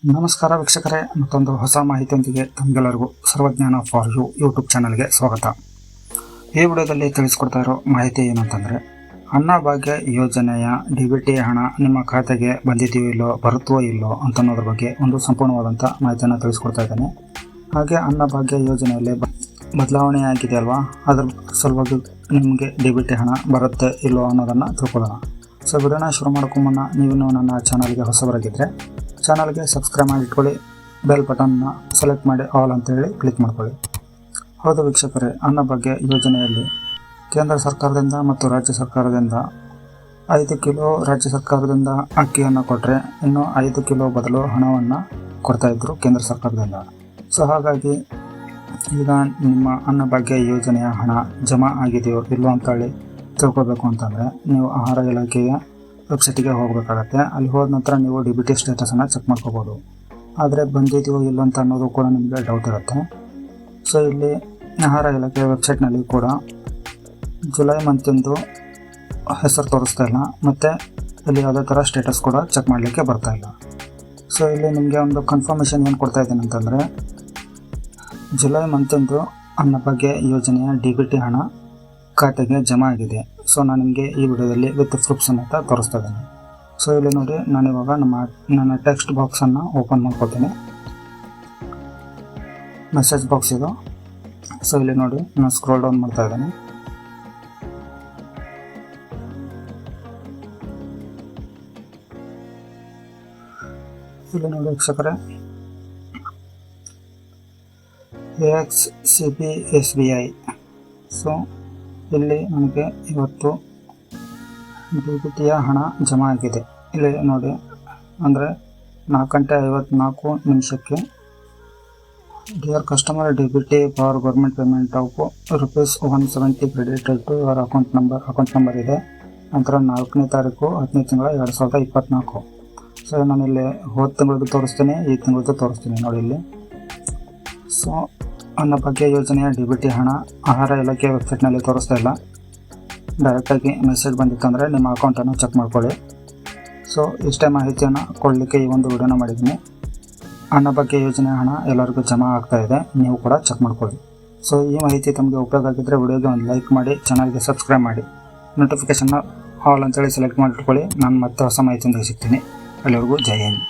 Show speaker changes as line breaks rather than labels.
ನಮಸ್ಕಾರ ವೀಕ್ಷಕರೇ, ಮತ್ತೊಂದು ಹೊಸ ಮಾಹಿತಿಯೊಂದಿಗೆ ತಮಗೆಲ್ಲರಿಗೂ ಸರ್ವಜ್ಞಾನ ಫಾರ್ ಯು ಯೂಟ್ಯೂಬ್ ಚಾನಲ್ಗೆ ಸ್ವಾಗತ. ಈ ವಿಡಿಯೋದಲ್ಲಿ ತಿಳಿಸ್ಕೊಡ್ತಾ ಇರೋ ಮಾಹಿತಿ ಏನಂತಂದರೆ, ಅನ್ನಭಾಗ್ಯ ಯೋಜನೆಯ DBT ಹಣ ನಿಮ್ಮ ಖಾತೆಗೆ ಬಂದಿದೆಯೋ ಇಲ್ಲೋ, ಬರುತ್ತೋ ಇಲ್ಲೋ ಅಂತ ಅನ್ನೋದ್ರ ಬಗ್ಗೆ ಒಂದು ಸಂಪೂರ್ಣವಾದಂಥ ಮಾಹಿತಿಯನ್ನು ತಿಳಿಸ್ಕೊಡ್ತಾ ಇದ್ದೇನೆ. ಹಾಗೆ ಅನ್ನಭಾಗ್ಯ ಯೋಜನೆಯಲ್ಲಿ ಬದಲಾವಣೆ ಆಗಿದೆ ಅಲ್ವಾ, ಅದ್ರ ಸಲುವಾಗಿ ನಿಮಗೆ DBT ಹಣ ಬರುತ್ತೆ ಇಲ್ಲೋ ಅನ್ನೋದನ್ನು ತಿಳ್ಕೊಳ್ಳೋಣ. ಸೊ ವಿಡಿಯೋನ ಶುರು ಮಾಡೋಕ್ಕೂ ಮುನ್ನ ನೀವಿನ್ನೂ ನನ್ನ ಚಾನಲ್ಗೆ ಹೊಸಬರಾಗಿದ್ದರೆ ಚಾನಲ್ಗೆ ಸಬ್ಸ್ಕ್ರೈಬ್ ಮಾಡಿಟ್ಕೊಳ್ಳಿ, ಬೆಲ್ ಬಟನ್ನ ಸೆಲೆಕ್ಟ್ ಮಾಡಿ ಆಲ್ ಅಂತೇಳಿ ಕ್ಲಿಕ್ ಮಾಡ್ಕೊಳ್ಳಿ. ಹೌದು ವೀಕ್ಷಕರೇ, ಅನ್ನಭಾಗ್ಯ ಯೋಜನೆಯಲ್ಲಿ ಕೇಂದ್ರ ಸರ್ಕಾರದಿಂದ ಮತ್ತು ರಾಜ್ಯ ಸರ್ಕಾರದಿಂದ 5 ಕಿಲೋ ರಾಜ್ಯ ಸರ್ಕಾರದಿಂದ ಅಕ್ಕಿಯನ್ನು ಕೊಟ್ಟರೆ ಇನ್ನು 5 ಕಿಲೋ ಬದಲು ಹಣವನ್ನು ಕೊಡ್ತಾಯಿದ್ರು ಕೇಂದ್ರ ಸರ್ಕಾರದಿಂದ. ಸೊ ಹಾಗಾಗಿ ಈಗ ನಿಮ್ಮ ಅನ್ನಭಾಗ್ಯ ಯೋಜನೆಯ ಹಣ ಜಮಾ ಆಗಿದೆಯೋ ಇಲ್ಲೋ ಅಂತೇಳಿ ತಿಳ್ಕೊಬೇಕು ಅಂತಂದರೆ ನೀವು ಆಹಾರ ಇಲಾಖೆಯ ವೆಬ್ಸೈಟಿಗೆ ಹೋಗಬೇಕಾಗತ್ತೆ. ಅಲ್ಲಿ ಹೋದ ನಂತರ ನೀವು DBT ಸ್ಟೇಟಸನ್ನು ಚೆಕ್ ಮಾಡ್ಕೋಬೋದು. ಆದರೆ ಬಂದಿದೆಯೋ ಇಲ್ಲೋ ಅಂತ ಅನ್ನೋದು ಕೂಡ ನಿಮಗೆ ಡೌಟ್ ಇರುತ್ತೆ. ಸೊ ಇಲ್ಲಿ ಆಹಾರ ಇಲಾಖೆಯ ವೆಬ್ಸೈಟ್ನಲ್ಲಿ ಕೂಡ ಜುಲೈ ಮಂತಿಂದು ಹೆಸರು ತೋರಿಸ್ತಾ ಇಲ್ಲ, ಮತ್ತು ಇಲ್ಲಿ ಯಾವುದೇ ಥರ ಸ್ಟೇಟಸ್ ಕೂಡ ಚೆಕ್ ಮಾಡಲಿಕ್ಕೆ ಬರ್ತಾಯಿಲ್ಲ. ಸೊ ಇಲ್ಲಿ ನಿಮಗೆ ಒಂದು ಕನ್ಫರ್ಮೇಷನ್ ಏನು ಕೊಡ್ತಾ ಇದ್ದೀನಿ ಅಂತಂದರೆ, ಜುಲೈ ಮಂತಿಂದು ಅನ್ನಭಾಗ್ಯ ಯೋಜನೆಯ DBT ಹಣ ಖಾತೆಗೆ ಜಮಾ ಆಗಿದೆ. ಸೊ ನಾನು ನಿಮಗೆ ಈ ವಿಡಿಯೋದಲ್ಲಿ ವಿತ್ ಪ್ರೂಫ್ ಸಮೇತ ತೋರಿಸ್ತಾ ಇದ್ದೀನಿ. ಸೊ ಇಲ್ಲಿ ನೋಡಿ, ನಾನಿವಾಗ ನನ್ನ ಟೆಕ್ಸ್ಟ್ ಬಾಕ್ಸನ್ನು ಓಪನ್ ಮಾಡ್ಕೊತೀನಿ. ಮೆಸೇಜ್ ಬಾಕ್ಸ್ ಇದು. ಸೊ ಇಲ್ಲಿ ನೋಡಿ, ನಾನು ಸ್ಕ್ರೋಲ್ ಡೌನ್ ಮಾಡ್ತಾ ಇದ್ದೀನಿ. ಇಲ್ಲಿ ನೋಡಿ ವೀಕ್ಷಕರೇ, AXCP-SBI. ಸೊ ಇಲ್ಲಿ ನನಗೆ ಇವತ್ತು DBTಯ ಹಣ ಜಮಾ ಆಗಿದೆ. ಇಲ್ಲಿ ನೋಡಿ, ಅಂದರೆ 4:54 dear customer, DBT for government payment of ₹170 credited to your account number ಇದೆ. ನಂತರ 4ನೇ ತಾರೀಕು 10ನೇ ತಿಂಗಳ 2024. ಸೊ ನಾನಿಲ್ಲಿ ಹೋದ ತಿಂಗಳದ್ದು ತೋರಿಸ್ತೀನಿ, ಈ ತಿಂಗಳದ್ದು ತೋರಿಸ್ತೀನಿ ನೋಡಿ ಇಲ್ಲಿ. ಸೊ ಅನ್ನಭಾಗ್ಯ ಯೋಜನೆಯ DBT ಹಣ ಆಹಾರ ಇಲಾಖೆ ವೆಬ್ಸೈಟ್ನಲ್ಲಿ ತೋರಿಸ್ತಾ ಇಲ್ಲ. ಡೈರೆಕ್ಟಾಗಿ ಮೆಸೇಜ್ ಬಂದಿತ್ತಂದರೆ ನಿಮ್ಮ ಅಕೌಂಟನ್ನು ಚೆಕ್ ಮಾಡ್ಕೊಳ್ಳಿ. ಸೊ ಇಷ್ಟೇ ಮಾಹಿತಿಯನ್ನು ಕೊಡಲಿಕ್ಕೆ ಈ ಒಂದು ವಿಡಿಯೋನ ಮಾಡಿದ್ದೀನಿ. ಅನ್ನಭಾಗ್ಯ ಯೋಜನೆಯ ಹಣ ಎಲ್ಲರಿಗೂ ಜಮಾ ಆಗ್ತಾಯಿದೆ, ನೀವು ಕೂಡ ಚೆಕ್ ಮಾಡ್ಕೊಳ್ಳಿ. ಸೊ ಈ ಮಾಹಿತಿ ತಮಗೆ ಉಪಯೋಗ ಆಗಿದ್ದರೆ ವಿಡಿಯೋಗೆ ಒಂದು ಲೈಕ್ ಮಾಡಿ, ಚಾನಲ್ಗೆ ಸಬ್ಸ್ಕ್ರೈಬ್ ಮಾಡಿ, ನೋಟಿಫಿಕೇಷನ್ನ ಆಲ್ ಅಂತೇಳಿ ಸೆಲೆಕ್ಟ್ ಮಾಡಿಟ್ಕೊಳ್ಳಿ. ನಾನು ಮತ್ತೆ ಹೊಸ ಮಾಹಿತಿಯಿಂದ ಸಿಗ್ತೀನಿ. ಅಲ್ಲಿವರೆಗೂ ಜೈ ಹಿಂದ್.